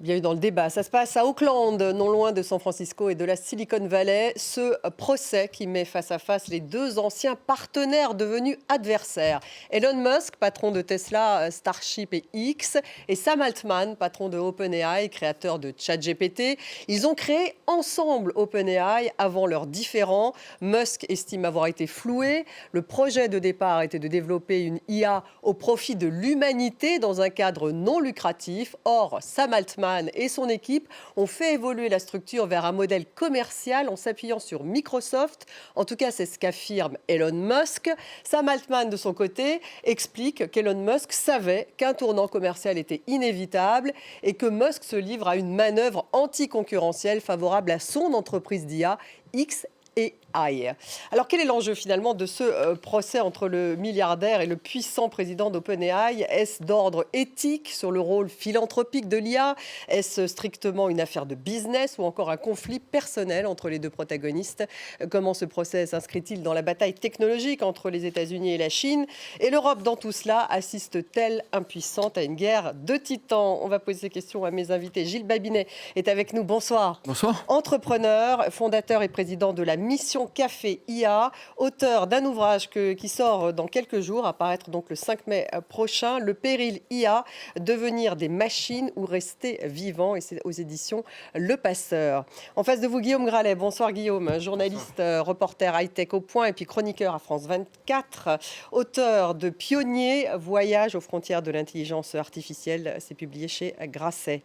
Bienvenue dans le débat. Ça se passe à Oakland, non loin de San Francisco et de la Silicon Valley. Ce procès qui met face à face les deux anciens partenaires devenus adversaires. Elon Musk, patron de Tesla, Starship et X, et Sam Altman, patron de OpenAI, créateur de ChatGPT. Ils ont créé ensemble OpenAI avant leurs différends. Musk estime avoir été floué. Le projet de départ était de développer une IA au profit de l'humanité dans un cadre non lucratif. Or, Sam Altman et son équipe ont fait évoluer la structure vers un modèle commercial en s'appuyant sur Microsoft. En tout cas, c'est ce qu'affirme Elon Musk. Sam Altman, de son côté, explique qu'Elon Musk savait qu'un tournant commercial était inévitable et que Musk se livre à une manœuvre anticoncurrentielle favorable à son entreprise d'IA, X et AI. Alors, quel est l'enjeu finalement de ce procès entre le milliardaire et le puissant président d'OpenAI? Est-ce d'ordre éthique sur le rôle philanthropique de l'IA? Est-ce strictement une affaire de business ou encore un conflit personnel entre les deux protagonistes? Comment ce procès s'inscrit-il dans la bataille technologique entre les États-Unis et la Chine? Et l'Europe, dans tout cela, assiste-t-elle impuissante à une guerre de titans? On va poser ces questions à mes invités. Gilles Babinet est avec nous. Bonsoir. Bonsoir. Entrepreneur, fondateur et président de la Mission Café IA, auteur d'un ouvrage qui sort dans quelques jours, à paraître donc le 5 mai prochain, Le péril IA, devenir des machines ou rester vivant, et c'est aux éditions Le Passeur. En face de vous, Guillaume Gralet. Bonsoir Guillaume, journaliste, reporter high-tech au Point et puis chroniqueur à France 24, auteur de Pionnier, voyage aux frontières de l'intelligence artificielle, c'est publié chez Grasset.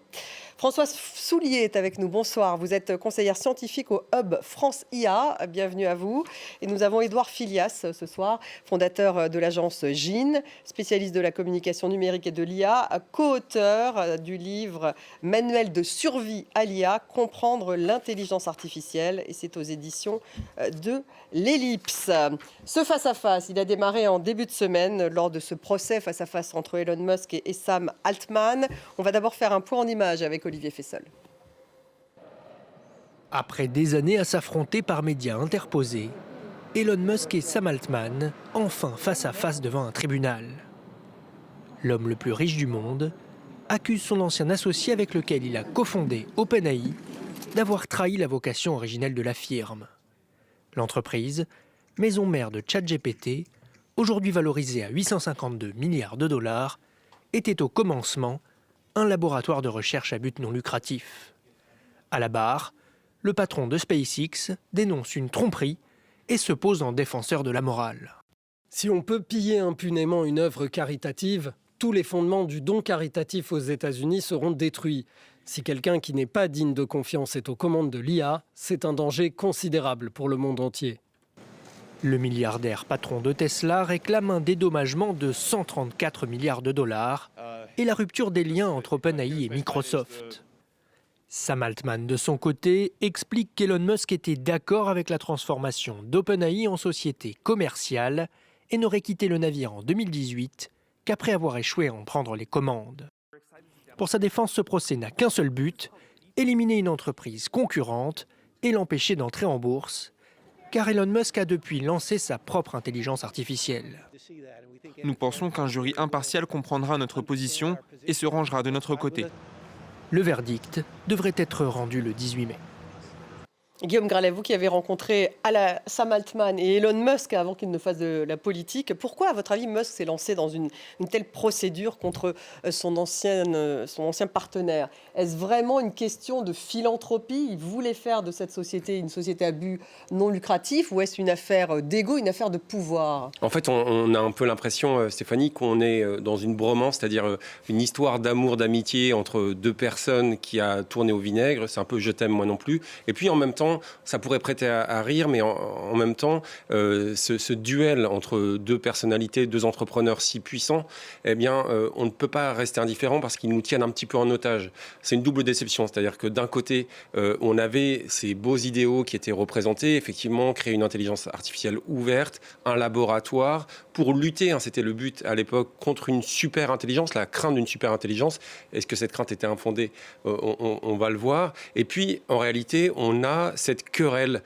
Françoise Soulier est avec nous. Bonsoir. Vous êtes conseillère scientifique au Hub France IA. Bienvenue à vous. Et nous avons Édouard Filias ce soir, fondateur de l'agence GIN, spécialiste de la communication numérique et de l'IA, co-auteur du livre Manuel de survie à l'IA, comprendre l'intelligence artificielle. Et c'est aux éditions de l'Ellipse. Ce face-à-face, il a démarré en début de semaine lors de ce procès face-à-face entre Elon Musk et Sam Altman. On va d'abord faire un point en images avec Olivier Fessol. Après des années à s'affronter par médias interposés, Elon Musk et Sam Altman, enfin face à face devant un tribunal. L'homme le plus riche du monde accuse son ancien associé avec lequel il a cofondé OpenAI d'avoir trahi la vocation originelle de la firme. L'entreprise, maison mère de ChatGPT, aujourd'hui valorisée à 852 milliards de dollars, était au commencement un laboratoire de recherche à but non lucratif. À la barre, le patron de SpaceX dénonce une tromperie et se pose en défenseur de la morale. Si on peut piller impunément une œuvre caritative, tous les fondements du don caritatif aux États-Unis seront détruits. Si quelqu'un qui n'est pas digne de confiance est aux commandes de l'IA, c'est un danger considérable pour le monde entier. Le milliardaire patron de Tesla réclame un dédommagement de 134 milliards de dollars et la rupture des liens entre OpenAI et Microsoft. Sam Altman, de son côté, explique qu'Elon Musk était d'accord avec la transformation d'OpenAI en société commerciale et n'aurait quitté le navire en 2018 qu'après avoir échoué à en prendre les commandes. Pour sa défense, ce procès n'a qu'un seul but, éliminer une entreprise concurrente et l'empêcher d'entrer en bourse, car Elon Musk a depuis lancé sa propre intelligence artificielle. Nous pensons qu'un jury impartial comprendra notre position et se rangera de notre côté. Le verdict devrait être rendu le 18 mai. Guillaume Gralet, vous qui avez rencontré Sam Altman et Elon Musk avant qu'ils ne fassent de la politique, pourquoi, à votre avis, Musk s'est lancé dans une telle procédure contre son ancien partenaire? Est-ce vraiment une question de philanthropie? Il voulait faire de cette société une société à but non lucratif, ou est-ce une affaire d'ego, une affaire de pouvoir? En fait, on a un peu l'impression, Stéphanie, qu'on est dans une bromance, c'est-à-dire une histoire d'amour, d'amitié entre deux personnes qui a tourné au vinaigre. C'est un peu « je t'aime, moi non plus ». Et puis, en même temps, ça pourrait prêter à rire, mais en même temps, ce duel entre deux personnalités, deux entrepreneurs si puissants, eh bien, on ne peut pas rester indifférent parce qu'ils nous tiennent un petit peu en otage. C'est une double déception, c'est-à-dire que d'un côté, on avait ces beaux idéaux qui étaient représentés, effectivement, créer une intelligence artificielle ouverte, un laboratoire pour lutter, c'était le but à l'époque, contre une super intelligence, la crainte d'une super intelligence. Est-ce que cette crainte était infondée? On va le voir. Et puis, en réalité, on a cette querelle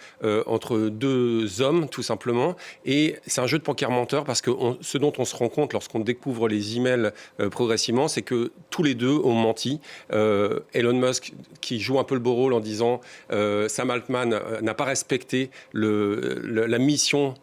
entre deux hommes, tout simplement. Et c'est un jeu de poker menteur parce que ce dont on se rend compte lorsqu'on découvre les emails progressivement, c'est que tous les deux ont menti. Elon Musk, qui joue un peu le beau rôle en disant Sam Altman n'a pas respecté la mission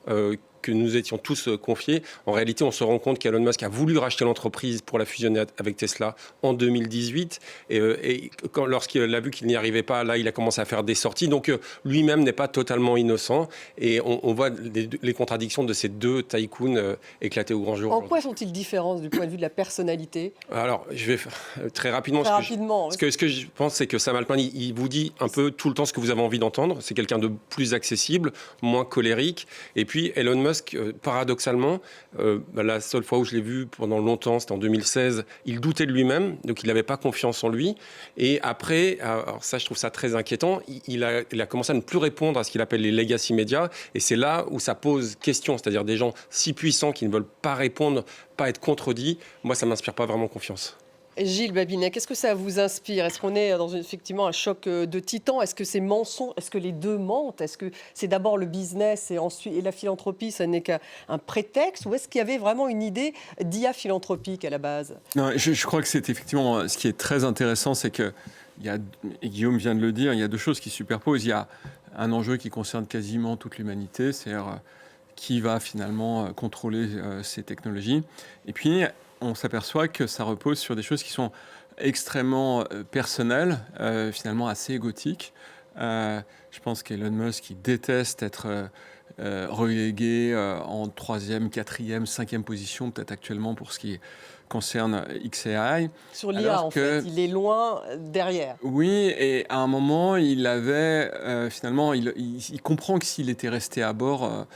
que nous étions tous confiés. En réalité, on se rend compte qu'Elon Musk a voulu racheter l'entreprise pour la fusionner avec Tesla en 2018. Et lorsqu'il a vu qu'il n'y arrivait pas, là, il a commencé à faire des sorties. Donc, lui-même n'est pas totalement innocent. Et on voit les contradictions de ces deux tycoons éclater au grand jour. En quoi sont-ils différents du point de vue de la personnalité? Alors, je vais très rapidement. Ce que je pense, c'est que Sam Altman, il vous dit un peu tout le temps ce que vous avez envie d'entendre. C'est quelqu'un de plus accessible, moins colérique. Et puis, Elon Musk, paradoxalement, la seule fois où je l'ai vu pendant longtemps, c'était en 2016, il doutait de lui-même, donc il n'avait pas confiance en lui. Et après, alors ça, je trouve ça très inquiétant, il a commencé à ne plus répondre à ce qu'il appelle les legacy médias. Et c'est là où ça pose question, c'est-à-dire des gens si puissants qui ne veulent pas répondre, pas être contredits. Moi, ça ne m'inspire pas vraiment confiance. Gilles Babinet, qu'est-ce que ça vous inspire? Est-ce qu'on est dans effectivement un choc de titans? Est-ce que c'est mensonge? Est-ce que les deux mentent? Est-ce que c'est d'abord le business et la philanthropie, ça n'est qu'un prétexte? Ou est-ce qu'il y avait vraiment une idée d'IA philanthropique à la base? Non, je crois que c'est effectivement ce qui est très intéressant, c'est que et Guillaume vient de le dire, il y a deux choses qui se superposent. Il y a un enjeu qui concerne quasiment toute l'humanité, c'est-à-dire qui va finalement contrôler ces technologies. Et puis, on s'aperçoit que ça repose sur des choses qui sont extrêmement personnelles, finalement assez égotiques. Je pense qu'Elon Musk, il déteste être relégué en 3e, 4e, 5e position, peut-être actuellement pour ce qui concerne xAI. Sur l'IA, en fait, il est loin derrière. Oui, et à un moment, il avait finalement, il comprend que s'il était resté à bord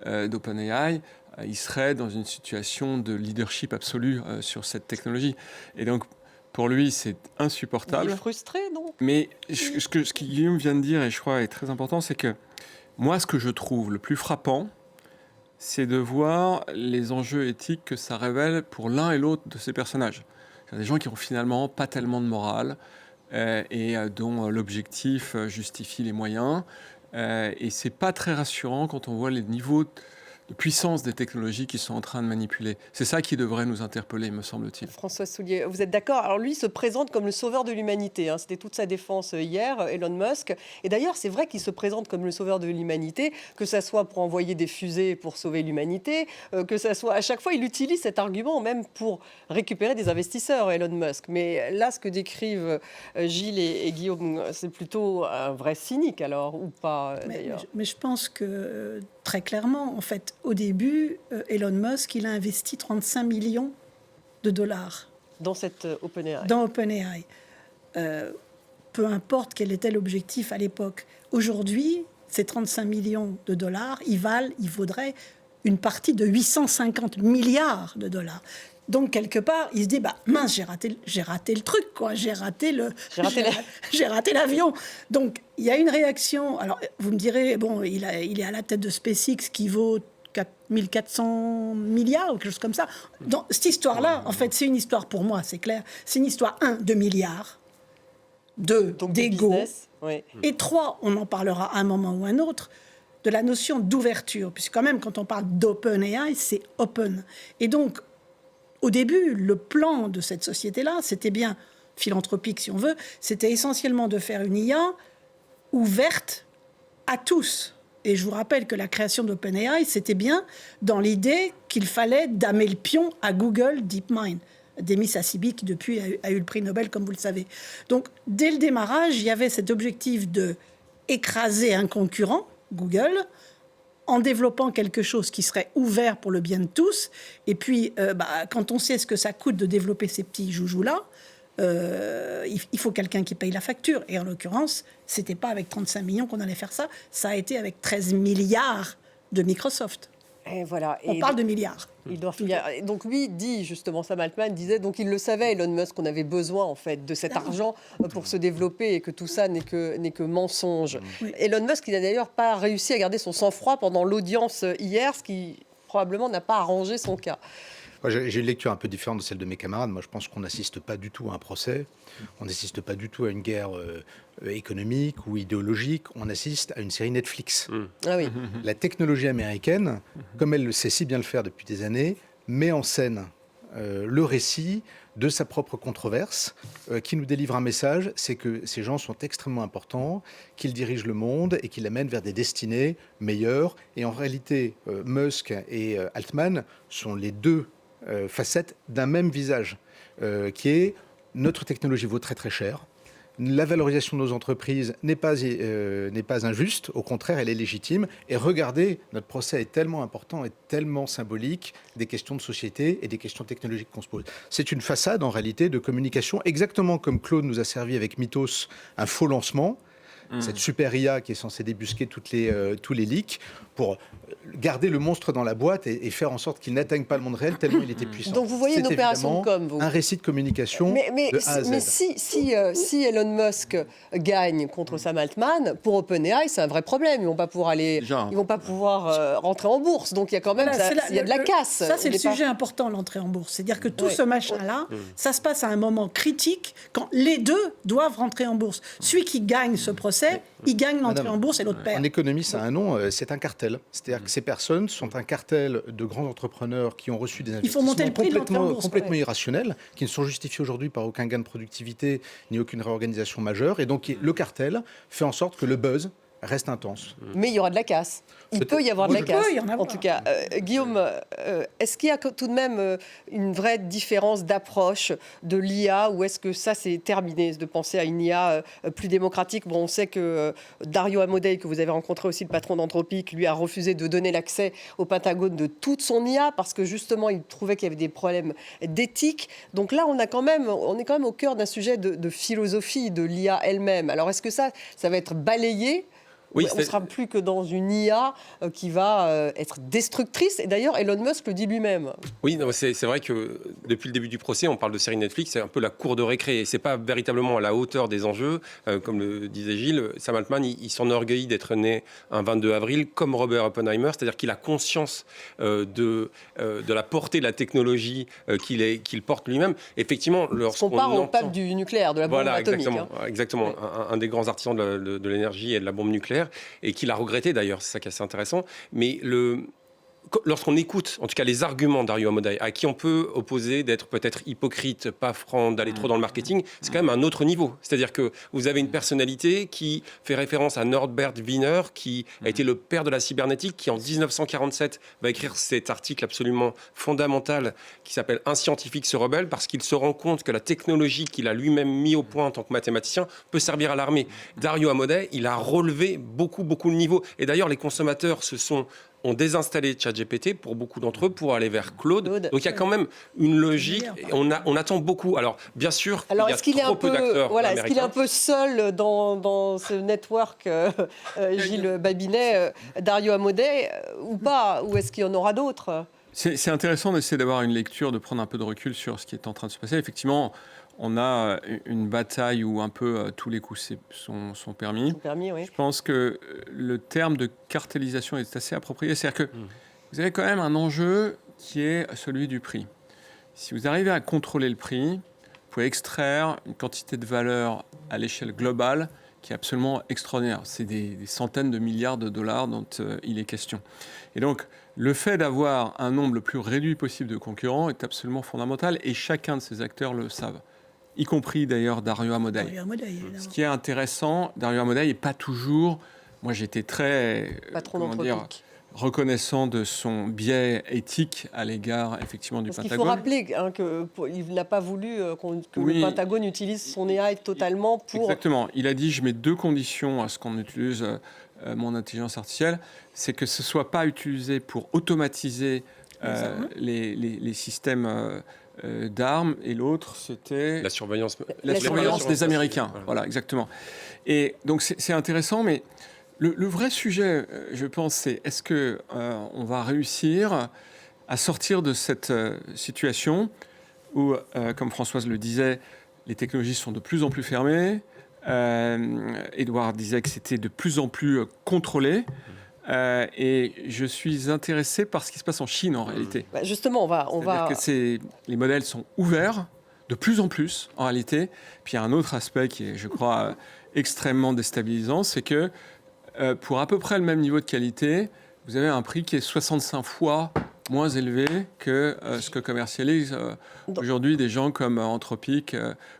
d'OpenAI, il serait dans une situation de leadership absolu sur cette technologie. Et donc, pour lui, c'est insupportable. Il est frustré, non? Mais ce que Guillaume vient de dire, et je crois est très important, c'est que moi, ce que je trouve le plus frappant, c'est de voir les enjeux éthiques que ça révèle pour l'un et l'autre de ces personnages. Il y a des gens qui ont finalement pas tellement de morale et dont l'objectif justifie les moyens. Et c'est pas très rassurant quand on voit les niveaux de puissance des technologies qui sont en train de manipuler. C'est ça qui devrait nous interpeller, me semble-t-il. François Soulier, vous êtes d'accord? Alors lui se présente comme le sauveur de l'humanité. C'était toute sa défense hier, Elon Musk. Et d'ailleurs, c'est vrai qu'il se présente comme le sauveur de l'humanité, que ça soit pour envoyer des fusées pour sauver l'humanité, que ça soit... À chaque fois, il utilise cet argument même pour récupérer des investisseurs, Elon Musk. Mais là, ce que décrivent Gilles et Guillaume, c'est plutôt un vrai cynique, alors, ou pas, d'ailleurs? Mais je pense que... Très clairement, en fait, au début, Elon Musk, il a investi 35 millions de dollars. Dans cette OpenAI. Dans OpenAI. Peu importe quel était l'objectif à l'époque. Aujourd'hui, ces 35 millions de dollars, il vaudrait une partie de 850 milliards de dollars. Donc, quelque part, il se dit, mince, j'ai raté le truc, quoi. J'ai raté l'avion. Donc, il y a une réaction. Alors, vous me direz, bon, il est à la tête de SpaceX qui vaut 1400 milliards ou quelque chose comme ça. Dans cette histoire-là, en fait, c'est une histoire, pour moi, c'est clair, c'est une histoire, 1, de milliards, 2, d'égo, oui. Et 3, on en parlera à un moment ou un autre, de la notion d'ouverture. Puisque quand même, quand on parle d'OpenAI, c'est open. Et donc, au début, le plan de cette société-là, c'était bien philanthropique, si on veut, c'était essentiellement de faire une IA ouverte à tous. Et je vous rappelle que la création d'OpenAI, c'était bien dans l'idée qu'il fallait damer le pion à Google DeepMind. Demis Hassabis, qui depuis a eu le prix Nobel, comme vous le savez. Donc, dès le démarrage, il y avait cet objectif d'écraser un concurrent, Google, en développant quelque chose qui serait ouvert pour le bien de tous. Et puis, quand on sait ce que ça coûte de développer ces petits joujoux-là, il faut quelqu'un qui paye la facture. Et en l'occurrence, c'était pas avec 35 millions qu'on allait faire ça. Ça a été avec 13 milliards de Microsoft. Et voilà. On parle de milliards. Il doit finir. Donc lui dit justement, Sam Altman disait, donc il le savait, Elon Musk, qu'on avait besoin en fait de cet argent pour se développer et que tout ça n'est que mensonge. Oui. Elon Musk, il n'a d'ailleurs pas réussi à garder son sang-froid pendant l'audience hier, ce qui probablement n'a pas arrangé son cas. Moi, j'ai une lecture un peu différente de celle de mes camarades. Moi, je pense qu'on n'assiste pas du tout à un procès, on n'assiste pas du tout à une guerre économique ou idéologique, on assiste à une série Netflix. Ah oui. La technologie américaine, comme elle le sait si bien le faire depuis des années, met en scène le récit de sa propre controverse, qui nous délivre un message, c'est que ces gens sont extrêmement importants, qu'ils dirigent le monde et qu'ils l'amènent vers des destinées meilleures. Et en réalité, Musk et Altman sont les deux facettes d'un même visage, qui est notre technologie vaut très très cher. La valorisation de nos entreprises n'est pas injuste, au contraire, elle est légitime. Et regardez, notre procès est tellement important et tellement symbolique des questions de société et des questions technologiques qu'on se pose. C'est une façade, en réalité, de communication, exactement comme Claude nous a servi avec Mythos un faux lancement, cette super IA qui est censée débusquer tous les leaks, pour garder le monstre dans la boîte et faire en sorte qu'il n'atteigne pas le monde réel tellement il était puissant. Donc vous voyez une opération de com, vous. Un récit de communication de A à Z. Mais si Elon Musk gagne contre Sam Altman, pour OpenAI, c'est un vrai problème. Ils vont pas pouvoir rentrer en bourse. Donc il y a quand même il y a de la casse. Ça, c'est le sujet important, l'entrée en bourse. C'est-à-dire que tout ce machin-là, ça se passe à un moment critique quand les deux doivent rentrer en bourse. Celui qui gagne ce procès, il gagne l'entrée en bourse et l'autre perd. En économie, ça a un nom, c'est un cartel. C'est-à-dire que ces personnes sont un cartel de grands entrepreneurs qui ont reçu des investissements complètement irrationnels, qui ne sont justifiés aujourd'hui par aucun gain de productivité ni aucune réorganisation majeure. Et donc, le cartel fait en sorte que le buzz reste intense. Mais il y aura de la casse. Il peut y avoir de la casse. En tout cas, Guillaume, est-ce qu'il y a tout de même une vraie différence d'approche de l'IA, ou est-ce que ça, c'est terminé, de penser à une IA plus démocratique? Bon, on sait que Dario Amodei, que vous avez rencontré aussi, le patron d'Anthropic, lui a refusé de donner l'accès au Pentagone de toute son IA parce que justement, il trouvait qu'il y avait des problèmes d'éthique. Donc là, on est quand même au cœur d'un sujet de philosophie de l'IA elle-même. Alors, est-ce que ça va être balayé? Oui, on ne sera plus que dans une IA qui va être destructrice. Et d'ailleurs, Elon Musk le dit lui-même. Oui, c'est vrai que depuis le début du procès, on parle de série Netflix, c'est un peu la cour de récré. Et ce n'est pas véritablement à la hauteur des enjeux. Comme le disait Gilles, Sam Altman, il s'enorgueillit d'être né un 22 avril, comme Robert Oppenheimer. C'est-à-dire qu'il a conscience de la portée de la technologie qu'il porte lui-même. Effectivement, lorsqu'on part au pape du nucléaire, de la bombe atomique. Exactement. Ouais. Un des grands artisans de l'énergie et de la bombe nucléaire. Et qu'il a regretté d'ailleurs, c'est ça qui est assez intéressant. Mais lorsqu'on écoute, en tout cas, les arguments de Dario Amodei, à qui on peut opposer d'être peut-être hypocrite, pas franc, d'aller trop dans le marketing, c'est quand même un autre niveau. C'est-à-dire que vous avez une personnalité qui fait référence à Norbert Wiener, qui a été le père de la cybernétique, qui en 1947 va écrire cet article absolument fondamental qui s'appelle « Un scientifique se rebelle » parce qu'il se rend compte que la technologie qu'il a lui-même mis au point en tant que mathématicien peut servir à l'armée. Dario Amodei, il a relevé beaucoup le niveau. Et d'ailleurs, les consommateurs ont désinstallé ChatGPT pour beaucoup d'entre eux pour aller vers Claude. Donc il y a quand même une logique. Et on attend beaucoup. Alors bien sûr, il y a trop peu d'acteurs américains. Est-ce qu'il est un peu seul dans ce network, Gilles Babinet, Dario Amodei, ou pas? Ou est-ce qu'il y en aura d'autres? C'est intéressant d'essayer d'avoir une lecture, de prendre un peu de recul sur ce qui est en train de se passer. Effectivement, on a une bataille où un peu tous les coups sont permis. Oui. Je pense que le terme de cartélisation est assez approprié. C'est-à-dire que vous avez quand même un enjeu qui est celui du prix. Si vous arrivez à contrôler le prix, vous pouvez extraire une quantité de valeur à l'échelle globale qui est absolument extraordinaire. C'est des centaines de milliards de dollars dont il est question. Et donc, le fait d'avoir un nombre le plus réduit possible de concurrents est absolument fondamental et chacun de ces acteurs le savent. Y compris d'ailleurs Dario Amodei. Ce qui est intéressant, Dario Amodei n'est pas toujours... Moi, j'étais très reconnaissant de son biais éthique à l'égard, effectivement, du Pentagone. Il faut rappeler qu'il n'a pas voulu que le Pentagone utilise son AI totalement pour... Exactement. Il a dit, je mets deux conditions à ce qu'on utilise mon intelligence artificielle. C'est que ce ne soit pas utilisé pour automatiser les systèmes... d'armes, et l'autre, c'était... La surveillance des Américains. Voilà, exactement. Et donc, c'est intéressant, mais le vrai sujet, je pense, c'est est-ce qu'on va réussir à sortir de cette situation où, comme Françoise le disait, les technologies sont de plus en plus fermées. Édouard disait que c'était de plus en plus contrôlé. Et je suis intéressé par ce qui se passe en Chine, en réalité. Bah, justement, on va... Que les modèles sont ouverts de plus en plus, en réalité. Puis il y a un autre aspect qui est, je crois, extrêmement déstabilisant, c'est que pour à peu près le même niveau de qualité, vous avez un prix qui est 65 fois moins élevé que ce que commercialisent aujourd'hui des gens comme Anthropic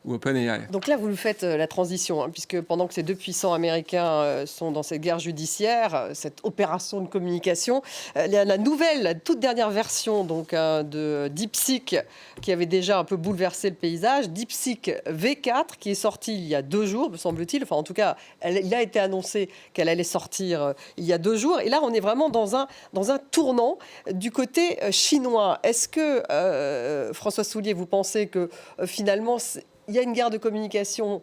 ou OpenAI. Donc là, vous nous faites la transition, hein, puisque pendant que ces deux puissants américains sont dans cette guerre judiciaire, cette opération de communication, la toute dernière version donc, de DeepSeek, qui avait déjà un peu bouleversé le paysage, DeepSeek V4, qui est sortie il y a 2 jours, me semble-t-il. Enfin, en tout cas, il a été annoncé qu'elle allait sortir il y a 2 jours. Et là, on est vraiment dans un tournant du côté chinois. Est-ce que, François Soulier, vous pensez que finalement, il y a une guerre de communication,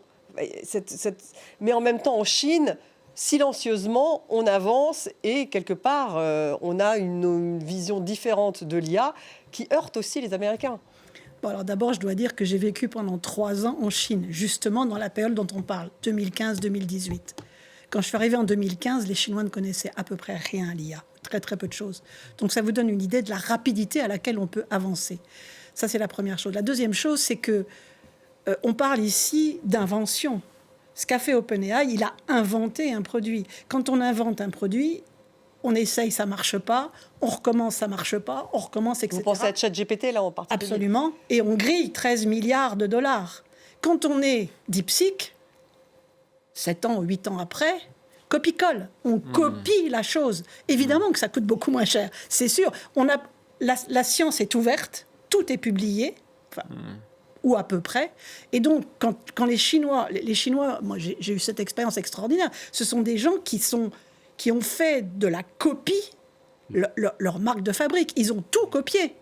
mais en même temps, en Chine, silencieusement, on avance et quelque part, on a une vision différente de l'IA qui heurte aussi les Américains? Bon, alors d'abord, je dois dire que j'ai vécu pendant 3 ans en Chine, justement dans la période dont on parle, 2015-2018. Quand je suis arrivée en 2015, les Chinois ne connaissaient à peu près rien à l'IA. Très, très peu de choses. Donc, ça vous donne une idée de la rapidité à laquelle on peut avancer. Ça, c'est la première chose. La deuxième chose, c'est que on parle ici d'invention. Ce qu'a fait OpenAI, il a inventé un produit. Quand on invente un produit, on essaye, ça marche pas, on recommence, ça marche pas, on recommence, etc. Vous pensez à ChatGPT, là, en particulier? Absolument. Et on grille 13 milliards de dollars. Quand on est DeepSeek, 7 ans ou 8 ans après, copie-colle. On copie la chose. Évidemment que ça coûte beaucoup moins cher, c'est sûr. La science est ouverte, tout est publié, ou à peu près. Et donc, quand les Chinois, moi j'ai eu cette expérience extraordinaire, ce sont des gens qui ont fait de la copie leur marque de fabrique. Ils ont tout copié.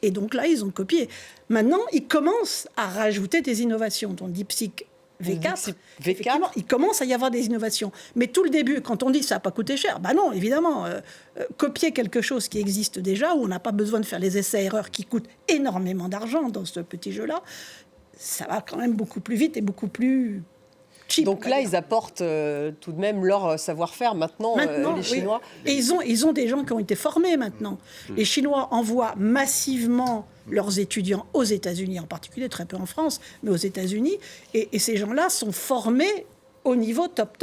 Et donc là, ils ont copié. Maintenant, ils commencent à rajouter des innovations. Donc DeepSeek V4, effectivement, il commence à y avoir des innovations. Mais tout le début, quand on dit ça n'a pas coûté cher, ben non, évidemment, copier quelque chose qui existe déjà, où on n'a pas besoin de faire les essais-erreurs qui coûtent énormément d'argent dans ce petit jeu-là, ça va quand même beaucoup plus vite et beaucoup plus cheap. Donc là, ils apportent tout de même leur savoir-faire maintenant, les Chinois. Oui. Et ils ont des gens qui ont été formés maintenant. Les Chinois envoient massivement leurs étudiants aux États-Unis, en particulier, très peu en France, mais aux États-Unis. Et ces gens-là sont formés au niveau top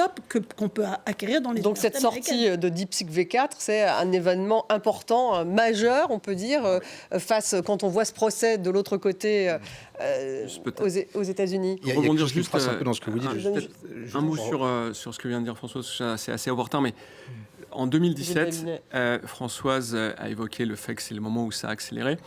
qu'on peut acquérir dans les Donc cette sortie de DeepSeek V4, c'est un événement important, majeur, on peut dire, quand on voit ce procès de l'autre côté aux États-Unis. Il y a rebondir juste un peu dans ce que vous dites. Un mot sur ce que vient de dire Françoise, c'est assez opportun, mais en 2017, Françoise a évoqué le fait que c'est le moment où ça a accéléré.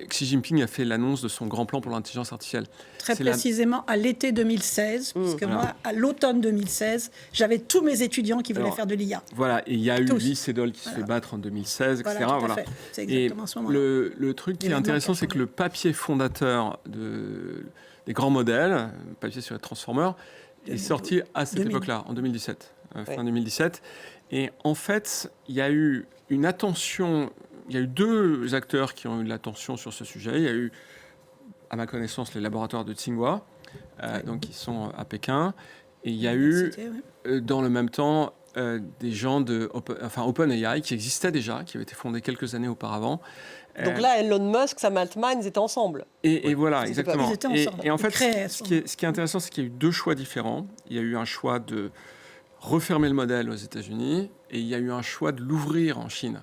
Xi Jinping a fait l'annonce de son grand plan pour l'intelligence artificielle. Très précisément à l'été 2016, parce que moi, à l'automne 2016, j'avais tous mes étudiants qui voulaient faire de l'IA. Voilà, et il y a eu Lee Sedol qui se fait battre en 2016, etc. Voilà. C'est exactement ce moment-là. Le truc qui est intéressant, c'est que le papier fondateur des grands modèles, le papier sur les transformers, est sorti à cette époque-là, en 2017, fin 2017. Et en fait, il y a eu une attention. Il y a eu 2 acteurs qui ont eu de l'attention sur ce sujet. Il y a eu, à ma connaissance, les laboratoires de Tsinghua, donc qui sont à Pékin. Et il y a eu, dans le même temps, des gens de OpenAI qui existaient déjà, qui avaient été fondés quelques années auparavant. Donc là, Elon Musk, Sam Altman, ils étaient ensemble. Et voilà, exactement. Ils étaient ensemble. Et en fait, ce qui est intéressant, c'est qu'il y a eu 2 choix différents. Il y a eu un choix de refermer le modèle aux États-Unis et il y a eu un choix de l'ouvrir en Chine.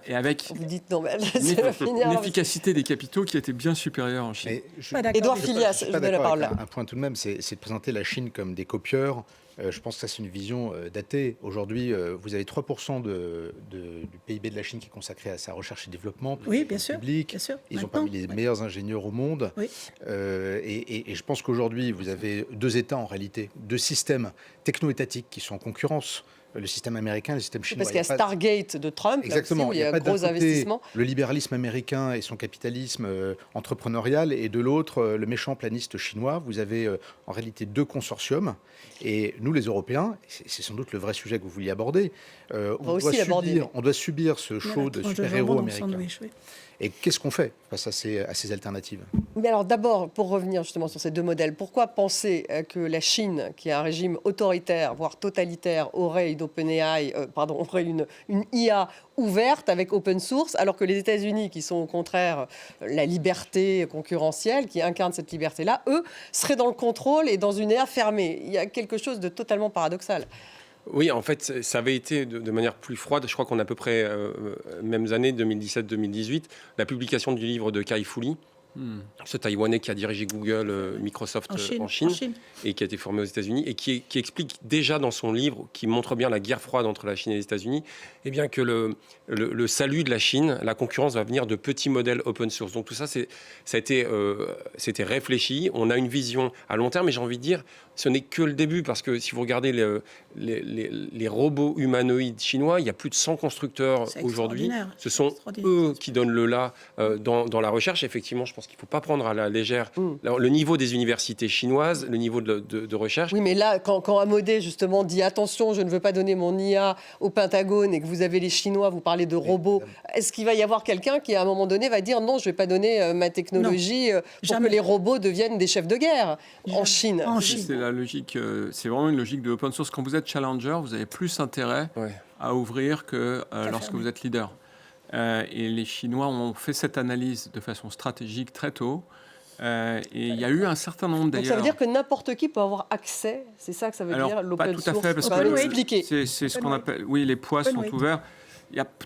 Et avec vous dites non, mais une efficacité des capitaux qui était bien supérieure en Chine. Édouard Philias, je vous donne la parole. Un point tout de même, c'est de présenter la Chine comme des copieurs. Je pense que ça, c'est une vision datée. Aujourd'hui, vous avez 3% du PIB de la Chine qui est consacré à sa recherche et développement. Oui, bien sûr. Public. Bien sûr. Ils ont parmi les meilleurs ingénieurs au monde. Oui. Et je pense qu'aujourd'hui, vous avez 2 États, en réalité, 2 systèmes techno-étatiques qui sont en concurrence. Le système américain, le système chinois. Parce qu'il y a Stargate de Trump, exactement. Là aussi, où il y a un gros investissement. Le libéralisme américain et son capitalisme entrepreneurial, et de l'autre, le méchant planiste chinois. Vous avez en réalité 2 consortiums. Et nous, les Européens, c'est sans doute le vrai sujet que vous vouliez aborder, on doit subir ce show de super-héros américains. Et qu'est-ce qu'on fait face à ces alternatives ? Mais alors d'abord, pour revenir justement sur ces deux modèles, pourquoi penser que la Chine, qui a un régime autoritaire, voire totalitaire, aurait une IA ouverte avec open source, alors que les États-Unis, qui sont au contraire la liberté concurrentielle, qui incarnent cette liberté-là, eux, seraient dans le contrôle et dans une IA fermée. Il y a quelque chose de totalement paradoxal. Oui, en fait, ça avait été de manière plus froide. Je crois qu'on a à peu près mêmes années, 2017-2018, la publication du livre de Kai Fu Lee, ce Taïwanais qui a dirigé Google, Microsoft en Chine, et qui a été formé aux États-Unis, et qui explique déjà dans son livre, qui montre bien la guerre froide entre la Chine et les États-Unis, eh bien que le salut de la Chine, la concurrence va venir de petits modèles open source. Donc tout ça, c'était réfléchi. On a une vision à long terme, et j'ai envie de dire, ce n'est que le début, parce que si vous regardez les robots humanoïdes chinois, il y a plus de 100 constructeurs aujourd'hui. Ce sont eux qui donnent le là dans la recherche. Effectivement, je pense qu'il ne faut pas prendre à la légère le niveau des universités chinoises, le niveau de recherche. Oui, mais là, quand Amodé, justement, dit « Attention, je ne veux pas donner mon IA au Pentagone » et que vous avez les Chinois, vous parlez de robots, est-ce qu'il va y avoir quelqu'un qui, à un moment donné, va dire « Non, je ne vais pas donner ma technologie pour que les robots deviennent des chefs de guerre en Chine ». C'est la logique, c'est vraiment une logique de open source. Quand vous êtes challenger, vous avez plus intérêt à ouvrir que lorsque vous êtes leader. Et les Chinois ont fait cette analyse de façon stratégique très tôt. Et il y a eu un certain nombre d'ailleurs. Donc ça veut dire que n'importe qui peut avoir accès, c'est ça que ça veut dire, l'open source. Pas tout à fait, parce que c'est ce qu'on appelle, les poids sont ouverts.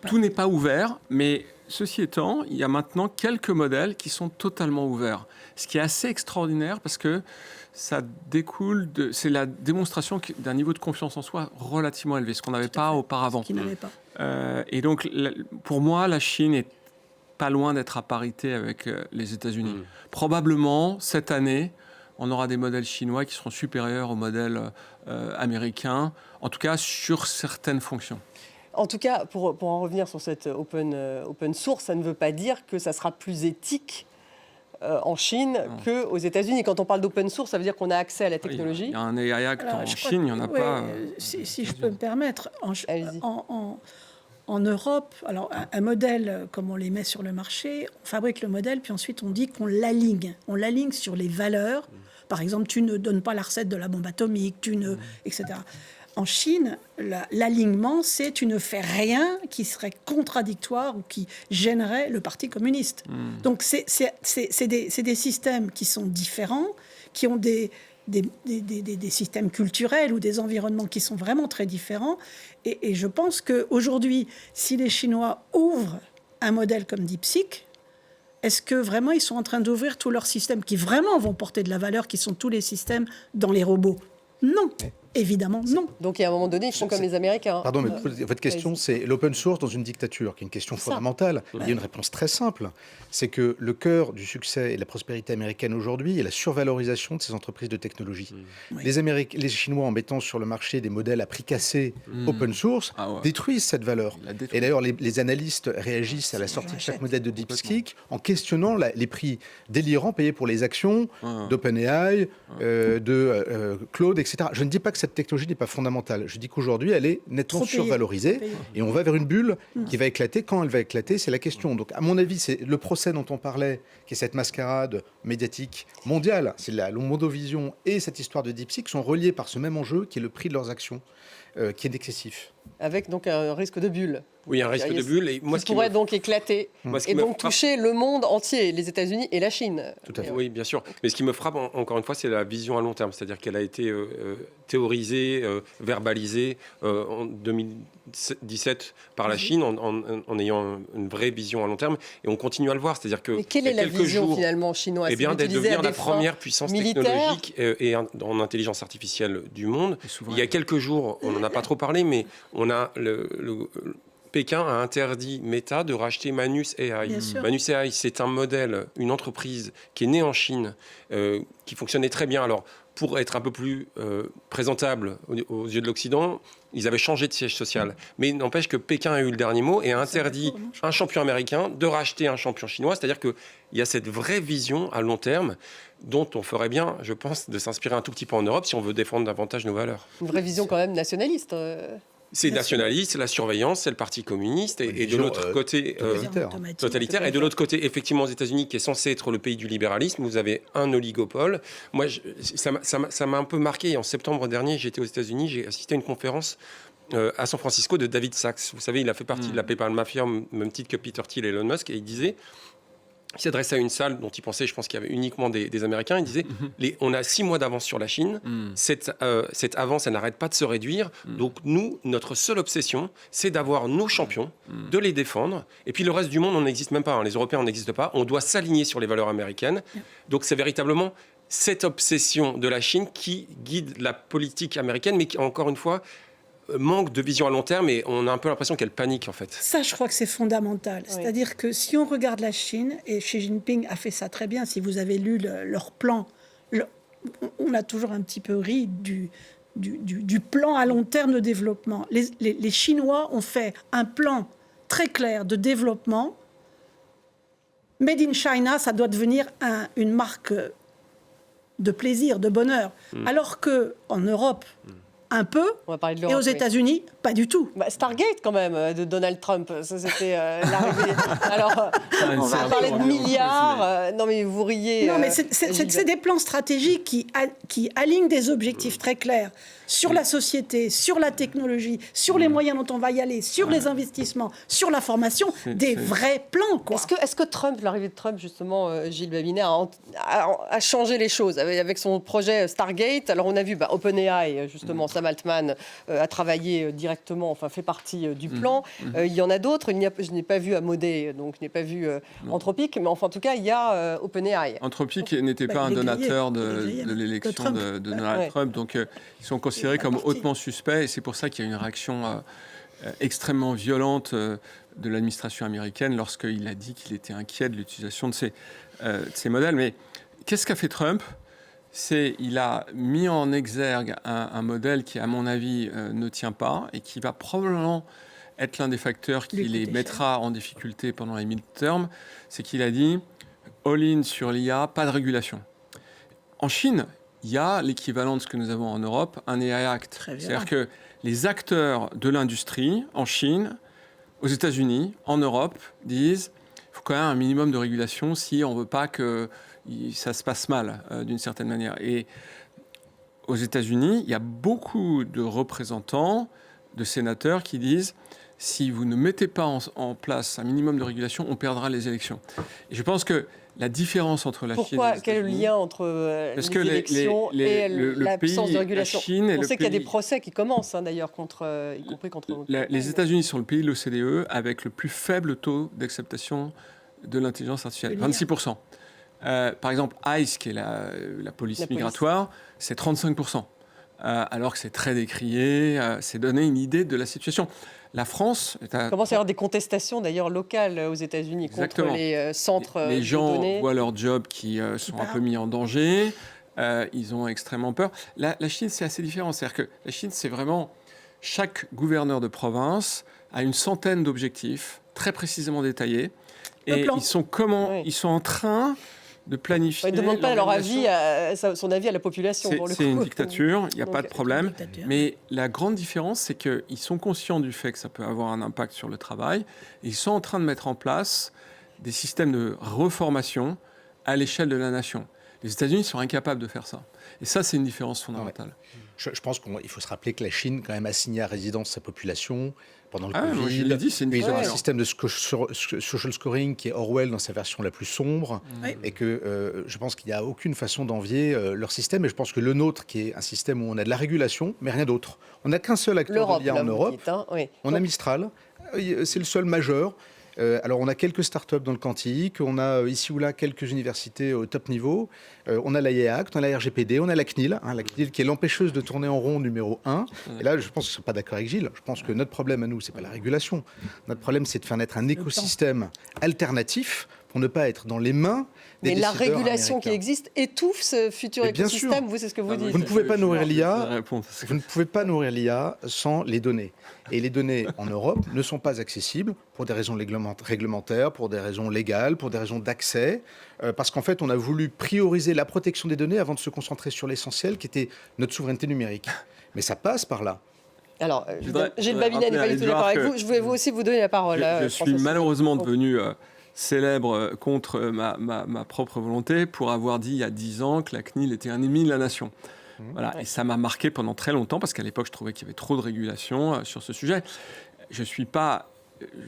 Tout n'est pas ouvert, mais ceci étant, il y a maintenant quelques modèles qui sont totalement ouverts. Ce qui est assez extraordinaire parce que ça découle c'est la démonstration d'un niveau de confiance en soi relativement élevé, ce qu'on n'avait pas auparavant. Ce qu'ils n'avaient pas. Et donc, pour moi, la Chine est pas loin d'être à parité avec les États-Unis. Probablement, cette année, on aura des modèles chinois qui seront supérieurs aux modèles américains, en tout cas sur certaines fonctions. En tout cas, pour en revenir sur cette open source, ça ne veut pas dire que ça sera plus éthique en Chine qu'aux États-Unis. Quand on parle d'open source, ça veut dire qu'on a accès à la technologie. Il y a un AI Act en Chine, il n'y en a pas. Si je peux me permettre, en Europe, alors un modèle, comme on les met sur le marché, on fabrique le modèle, puis ensuite on dit qu'on l'aligne. On l'aligne sur les valeurs. Par exemple, tu ne donnes pas la recette de la bombe atomique, etc. En Chine, l'alignement, c'est tu ne fais rien qui serait contradictoire ou qui gênerait le Parti communiste. Donc, c'est des systèmes qui sont différents, qui ont des systèmes culturels ou des environnements qui sont vraiment très différents. Et je pense qu'aujourd'hui, si les Chinois ouvrent un modèle comme DeepSeek, est-ce que vraiment ils sont en train d'ouvrir tous leurs systèmes qui vraiment vont porter de la valeur, qui sont tous les systèmes dans les robots? Non. Évidemment, non. Donc, à un moment donné, ils font comme les Américains. Pardon, mais votre question, c'est l'open source dans une dictature, qui est une question fondamentale. Il y a une réponse très simple. C'est que le cœur du succès et de la prospérité américaine aujourd'hui est la survalorisation de ces entreprises de technologie. Les Chinois, en mettant sur le marché des modèles à prix cassé open source, détruisent cette valeur. Et d'ailleurs, les analystes réagissent à la sortie de chaque modèle de DeepSeek en questionnant les prix délirants payés pour les actions d'OpenAI, de Claude, etc. Je ne dis pas que cette technologie n'est pas fondamentale. Je dis qu'aujourd'hui, elle est nettement survalorisée et on va vers une bulle qui va éclater. Quand elle va éclater, c'est la question. Donc, à mon avis, c'est le procès dont on parlait, qui est cette mascarade médiatique mondiale, c'est la Mondovision et cette histoire de DeepSeek sont reliés par ce même enjeu qui est le prix de leurs actions, qui est excessif. Avec donc un risque de bulle. Oui, un risque de bulle. Et moi, qui pourrait donc éclater et donc toucher le monde entier, les États-Unis et la Chine. Tout à fait. Oui, bien sûr. Mais ce qui me frappe, encore une fois, c'est la vision à long terme. C'est-à-dire qu'elle a été théorisée, verbalisée en 2017 par la Chine en ayant une vraie vision à long terme. Et on continue à le voir. C'est-à-dire que mais quelle est la vision finalement chinoise? Eh bien, d'être devenir la première puissance technologique et en intelligence artificielle du monde. Il y a quelques jours, on n'en a pas trop parlé, mais on a Pékin a interdit Meta de racheter Manus AI. Manus AI, c'est un modèle, une entreprise qui est née en Chine, qui fonctionnait très bien. Alors, pour être un peu plus présentable aux yeux de l'Occident, ils avaient changé de siège social. Mais il n'empêche que Pékin a eu le dernier mot et a interdit un champion américain de racheter un champion chinois. C'est-à-dire qu'il y a cette vraie vision à long terme dont on ferait bien, je pense, de s'inspirer un tout petit peu en Europe si on veut défendre davantage nos valeurs. Une vraie vision quand même nationaliste. C'est Bien nationaliste, c'est la surveillance, c'est le Parti communiste, et de vision, l'autre côté totalitaire. Et de l'autre côté, effectivement, aux États-Unis, qui est censé être le pays du libéralisme, vous avez un oligopole. Moi, ça m'a un peu marqué. En septembre dernier, j'étais aux États-Unis, j'ai assisté à une conférence à San Francisco de David Sachs. Vous savez, il a fait partie de la PayPal Mafia, même titre que Peter Thiel et Elon Musk, et il disait. Il s'adressait à une salle dont il pensait, je pense qu'il y avait uniquement des Américains. Il disait on a 6 mois d'avance sur la Chine. Cette avance, elle n'arrête pas de se réduire. Donc, nous, notre seule obsession, c'est d'avoir nos champions, de les défendre. Et puis, le reste du monde, on n'existe même pas. Les Européens, on n'existe pas. On doit s'aligner sur les valeurs américaines. Donc, c'est véritablement cette obsession de la Chine qui guide la politique américaine, mais qui, encore une fois, manque de vision à long terme, et on a un peu l'impression qu'elle panique en fait. Ça, je crois que c'est fondamental. Oui. C'est-à-dire que si on regarde la Chine, et Xi Jinping a fait ça très bien, si vous avez lu leur plan, on a toujours un petit peu ri du plan à long terme de développement. Les Chinois ont fait un plan très clair de développement. Made in China, ça doit devenir une marque de plaisir, de bonheur. Alors qu'en Europe, un peu, On va parler de et aux l'Europe, oui. États-Unis, pas du tout. Stargate, quand même, de Donald Trump. Ça, c'était l'arrivée. Alors, on va cerveau, parler de on est milliards. Non, mais vous riez. Non, mais c'est des plans stratégiques qui alignent des objectifs très clairs sur la société, sur la technologie, sur les moyens dont on va y aller, sur les investissements, sur la formation, des vrais plans, quoi. Est-ce que Trump, l'arrivée de Trump, justement, Gilles Babinet, a changé les choses avec son projet Stargate? Alors, on a vu OpenAI, justement, Sam Altman a travaillé directement, enfin, fait partie du plan. Il y en a d'autres. Je n'ai pas vu Amodé, donc je n'ai pas vu Anthropic, mais enfin, en tout cas, il y a OpenAI. Anthropic n'était pas un il est grillé, donateur il est de grillé, l'élection Trump. de Donald Ouais. Trump, donc ils sont considérés comme hautement suspects, et c'est pour ça qu'il y a une réaction extrêmement violente de l'administration américaine lorsqu'il a dit qu'il était inquiet de l'utilisation de ces modèles. Mais qu'est-ce qu'a fait Trump? Il a mis en exergue un modèle qui, à mon avis, ne tient pas, et qui va probablement être l'un des facteurs qui les mettra en difficulté pendant les midterms. C'est qu'il a dit all-in sur l'IA, pas de régulation. En Chine, il y a l'équivalent de ce que nous avons en Europe, un AI Act. C'est-à-dire que les acteurs de l'industrie en Chine, aux États-Unis, en Europe, disent qu'il faut quand même un minimum de régulation si on ne veut pas que ça se passe mal, d'une certaine manière. Et aux États-Unis, il y a beaucoup de représentants, de sénateurs qui disent si vous ne mettez pas en place un minimum de régulation, on perdra les élections. Et je pense que la différence entre la Chine et les Pourquoi? Quel est le États-Unis, lien entre parce les que élections et le l'absence pays, de régulation? la Chine est On le sait qu'il y a des pays- procès qui commencent, d'ailleurs, y compris contre... Les États-Unis sont le pays de l'OCDE avec le plus faible taux d'acceptation de l'intelligence artificielle, 26%. Par exemple, ICE, qui est la police migratoire, c'est 35%. Alors que c'est très décrié, c'est donner une idée de la situation. La France... Il commence à y avoir des contestations, d'ailleurs, locales aux États-Unis contre les centres de données. Les gens voient leur job qui sont un peu mis en danger. Ils ont extrêmement peur. La Chine, c'est assez différent. C'est-à-dire que la Chine, c'est vraiment... Chaque gouverneur de province a une centaine d'objectifs très précisément détaillés. Et ils sont en train de planifier... Ils ne demandent pas son avis à la population, pour le coup. C'est une dictature, il n'y a pas de problème. dictature. Mais la grande différence, c'est qu'ils sont conscients du fait que ça peut avoir un impact sur le travail. Et ils sont en train de mettre en place des systèmes de reformation à l'échelle de la nation. Les États-Unis sont incapables de faire ça. Et ça, c'est une différence fondamentale. Je pense qu'il faut se rappeler que la Chine, quand même, a assigné à résidence sa population pendant le Moi, je Covid. l'ai dit, c'est une Ils ont un différence. système de social scoring qui est Orwell dans sa version la plus sombre. Et que je pense qu'il n'y a aucune façon d'envier leur système. Et je pense que le nôtre, qui est un système où on a de la régulation, mais rien d'autre. On n'a qu'un seul acteur de l'IA en Europe. On a Mistral. C'est le seul majeur. Alors, on a quelques startups dans le quantique, on a ici ou là quelques universités au top niveau, on a l'AI Act, on a la RGPD, on a la CNIL, la CNIL qui est l'empêcheuse de tourner en rond numéro 1. Et là, je pense que je ne suis pas d'accord avec Gilles. Je pense que notre problème à nous, ce n'est pas la régulation. Notre problème, c'est de faire naître un écosystème alternatif pour ne pas être dans les mains des Mais la décideurs régulation qui américains. existe étouffe ce futur Mais bien écosystème. sûr. Vous, c'est ce que vous dites. Vous ne pouvez pas nourrir l'IA. Réponse. Vous ne pouvez pas nourrir l'IA sans les données. Et les données en Europe ne sont pas accessibles pour des raisons réglementaires, pour des raisons légales, pour des raisons d'accès, parce qu'en fait, on a voulu prioriser la protection des données avant de se concentrer sur l'essentiel, qui était notre souveraineté numérique. Mais ça passe par là. Alors, voudrais Gilles Babinet n'est pas du tout d'accord avec vous. Je voulais vous aussi vous donner la parole. Je suis malheureusement devenu célèbre contre ma propre volonté pour avoir dit il y a 10 ans que la CNIL était un ennemi de la nation. Voilà. Et ça m'a marqué pendant très longtemps parce qu'à l'époque, je trouvais qu'il y avait trop de régulation sur ce sujet. Je ne suis pas,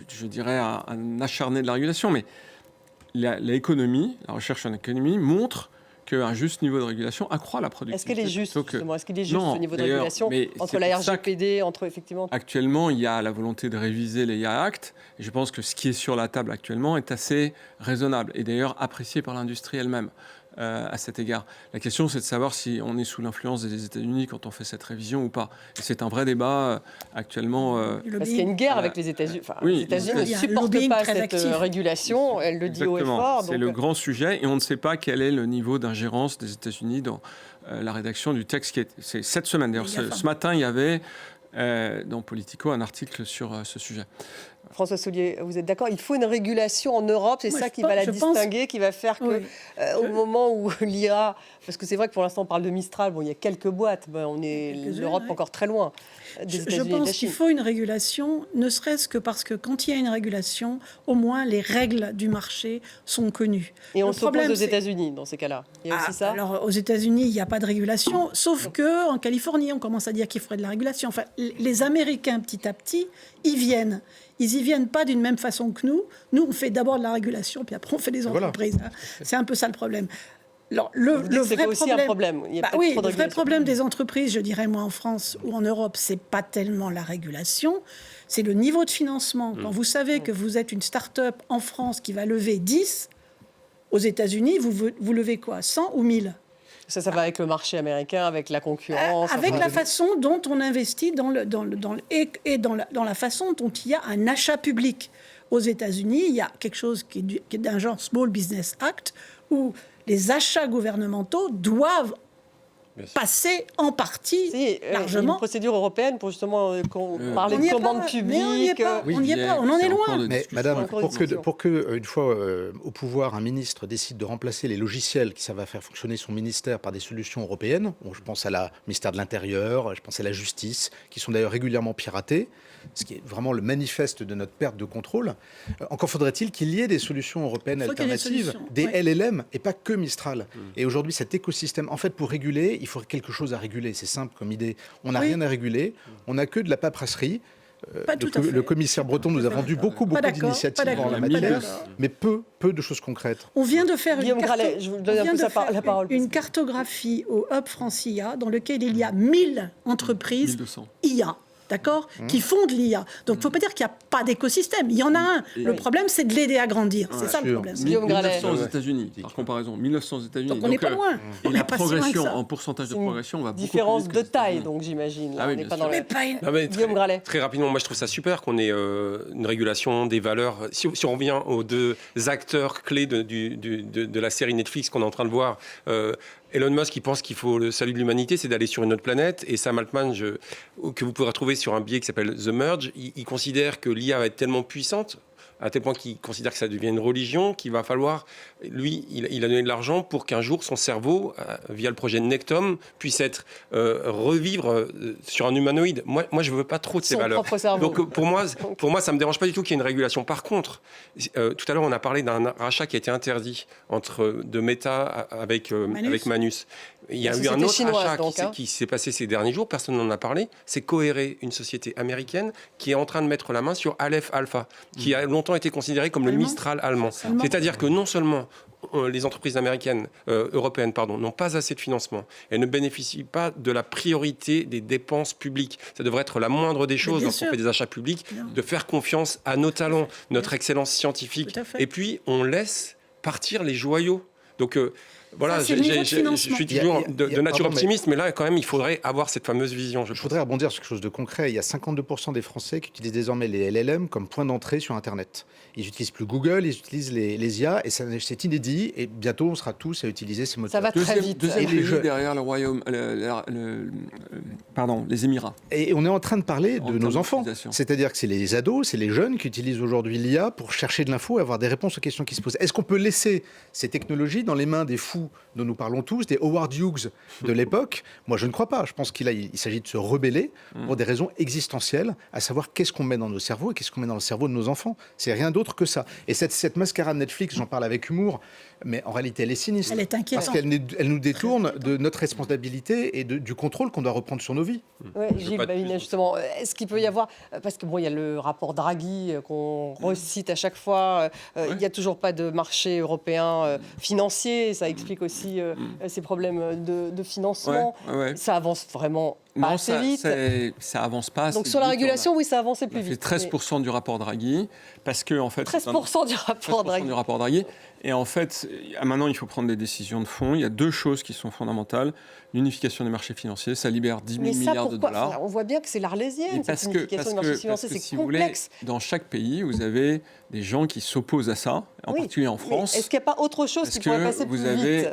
je dirais, un acharné de la régulation, mais l'économie, la recherche en économie montre qu'un juste niveau de régulation accroît la productivité. Est-ce qu'il est juste, justement ? Est-ce qu'il est juste ce niveau de régulation entre la RGPD, entre effectivement... Actuellement, il y a la volonté de réviser les IA Act. Et je pense que ce qui est sur la table actuellement est assez raisonnable et d'ailleurs apprécié par l'industrie elle-même. À cet égard. La question, c'est de savoir si on est sous l'influence des États-Unis quand on fait cette révision ou pas. Et c'est un vrai débat actuellement. Parce qu'il y a une guerre avec les États-Unis. Enfin, oui, les États-Unis ne supportent pas cette régulation. Elle le dit haut et fort. C'est le grand sujet et on ne sait pas quel est le niveau d'ingérence des États-Unis dans la rédaction du texte. C'est cette semaine. D'ailleurs, ce matin, il y avait dans Politico un article sur ce sujet. François Soulier, vous êtes d'accord ? Il faut une régulation en Europe, c'est ça qui va la distinguer, qui va faire que, au moment où l'IA, parce que c'est vrai que pour l'instant on parle de Mistral, bon, il y a quelques boîtes, mais l'Europe encore très loin des États-Unis. Je pense qu'il faut une régulation, ne serait-ce que parce que quand il y a une régulation, au moins les règles du marché sont connues. Et on s'oppose aux États-Unis dans ces cas-là. Il y a aussi ça. Alors aux États-Unis, il n'y a pas de régulation, sauf que en Californie, on commence à dire qu'il faudrait de la régulation. Enfin, les Américains, petit à petit, y viennent. Ils n'y viennent pas d'une même façon que nous. Nous, on fait d'abord de la régulation, puis après, on fait des entreprises. Voilà. C'est un peu ça le problème. Alors, le vrai aussi un problème. Il y a le vrai problème des entreprises, je dirais, moi, en France ou en Europe, c'est pas tellement la régulation, c'est le niveau de financement. Quand vous savez que vous êtes une start-up en France qui va lever 10, aux États-Unis, vous levez quoi ? 100 ou 1000 ? Ça va avec le marché américain, avec la concurrence. Avec la façon dont on investit dans la façon dont il y a un achat public. Aux États-Unis, il y a quelque chose qui est d'un genre Small Business Act, où les achats gouvernementaux doivent passer en partie largement. Une procédure européenne pour justement parler de commandes publiques. On n'y est pas, on en est loin. Mais madame, pour que une fois au pouvoir, un ministre décide de remplacer les logiciels qui servent à faire fonctionner son ministère par des solutions européennes, je pense à la ministère de l'Intérieur, je pense à la Justice, qui sont d'ailleurs régulièrement piratées, ce qui est vraiment le manifeste de notre perte de contrôle. Encore faudrait-il qu'il y ait des solutions européennes alternatives, des LLM, et pas que Mistral. Et aujourd'hui, cet écosystème, en fait, pour réguler, il faut quelque chose à réguler. C'est simple comme idée. On n'a rien à réguler, on n'a que de la paperasserie. Le commissaire Breton nous a vendu beaucoup d'initiatives en la matière, mais peu de choses concrètes. On vient de faire une cartographie au Hub France IA, dans lequel il y a 1000 entreprises 1200. IA. D'accord, qui font de l'IA. Donc, il ne faut pas dire qu'il n'y a pas d'écosystème. Il y en a un. Le problème, c'est de l'aider à grandir. C'est ça le problème. 1900 aux États-Unis, par comparaison. 1900 aux États-Unis. Donc, on n'est pas loin. Et la progression, en pourcentage de progression, on va beaucoup plus différence vite de taille, donc j'imagine. Ah oui, on n'est pas dans Guillaume Gralet. Très rapidement, moi je trouve ça super qu'on ait une régulation des valeurs. Si on revient aux deux acteurs clés de la série Netflix qu'on est en train de voir, Elon Musk, qui pense qu'il faut le salut de l'humanité, c'est d'aller sur une autre planète. Et Sam Altman, que vous pourrez retrouver sur un billet qui s'appelle The Merge, il considère que l'IA va être tellement puissante, à tel point qu'il considère que ça devient une religion, qu'il va falloir... Lui, il a donné de l'argent pour qu'un jour, son cerveau, via le projet Nectom, puisse être revivre sur un humanoïde. Moi, je ne veux pas trop de ces valeurs. Donc, pour moi, ça ne me dérange pas du tout qu'il y ait une régulation. Par contre, tout à l'heure, on a parlé d'un rachat qui a été interdit de Meta avec Manus. Il y a eu un autre achat qui s'est passé ces derniers jours, personne n'en a parlé, c'est Cohere, une société américaine qui est en train de mettre la main sur Aleph Alpha, qui a longtemps été considéré comme le Mistral allemand. C'est-à-dire que non seulement les entreprises européennes n'ont pas assez de financement, elles ne bénéficient pas de la priorité des dépenses publiques. Ça devrait être la moindre des choses lorsqu'on fait des achats publics, de faire confiance à nos talents, notre excellence scientifique, et puis on laisse partir les joyaux. Donc voilà, je suis toujours de nature optimiste, mais là, quand même, il faudrait avoir cette fameuse vision. Je voudrais rebondir sur quelque chose de concret. Il y a 52% des Français qui utilisent désormais les LLM comme point d'entrée sur Internet. Ils n'utilisent plus Google, ils utilisent les IA, et c'est inédit. Et bientôt, on sera tous à utiliser ces moteurs. Ça va très vite. Deuxième pays derrière le Royaume, les Émirats. Et on est en train de parler de nos enfants. C'est-à-dire que c'est les ados, c'est les jeunes qui utilisent aujourd'hui l'IA pour chercher de l'info et avoir des réponses aux questions qui se posent. Est-ce qu'on peut laisser ces technologies dans les mains des fous dont nous parlons tous, des Howard Hughes de l'époque? Moi, je ne crois pas. Je pense qu'il s'agit de se rebeller pour des raisons existentielles, à savoir qu'est-ce qu'on met dans nos cerveaux et qu'est-ce qu'on met dans le cerveau de nos enfants. C'est rien d'autre que ça. Et cette mascarade Netflix, j'en parle avec humour, mais en réalité, elle est sinistre. Elle est inquiétante. Parce qu'elle nous détourne de notre responsabilité et du contrôle qu'on doit reprendre sur nos vies. Ouais, Gilles Babinet, justement, est-ce qu'il peut y avoir, parce que bon, il y a le rapport Draghi qu'on recite à chaque fois, il n'y a toujours pas de marché européen financier, ça explique aussi ces problèmes de financement. Ça avance vraiment pas assez vite. Ça avance pas assez Donc sur la régulation, oui, ça avançait plus vite. C'est 13% du rapport Draghi, parce que en fait... 13% du rapport Draghi. du rapport Draghi. Et en fait, maintenant, il faut prendre des décisions de fond. Il y a deux choses qui sont fondamentales. L'unification des marchés financiers, ça libère 10 000 milliards de dollars. Enfin, on voit bien que c'est l'Arlésienne, cette unification des marchés financiers, c'est si complexe. Vous voulez, dans chaque pays, vous avez des gens qui s'opposent à ça, en particulier en France. Est-ce qu'il n'y a pas autre chose qui pourrait passer plus vite?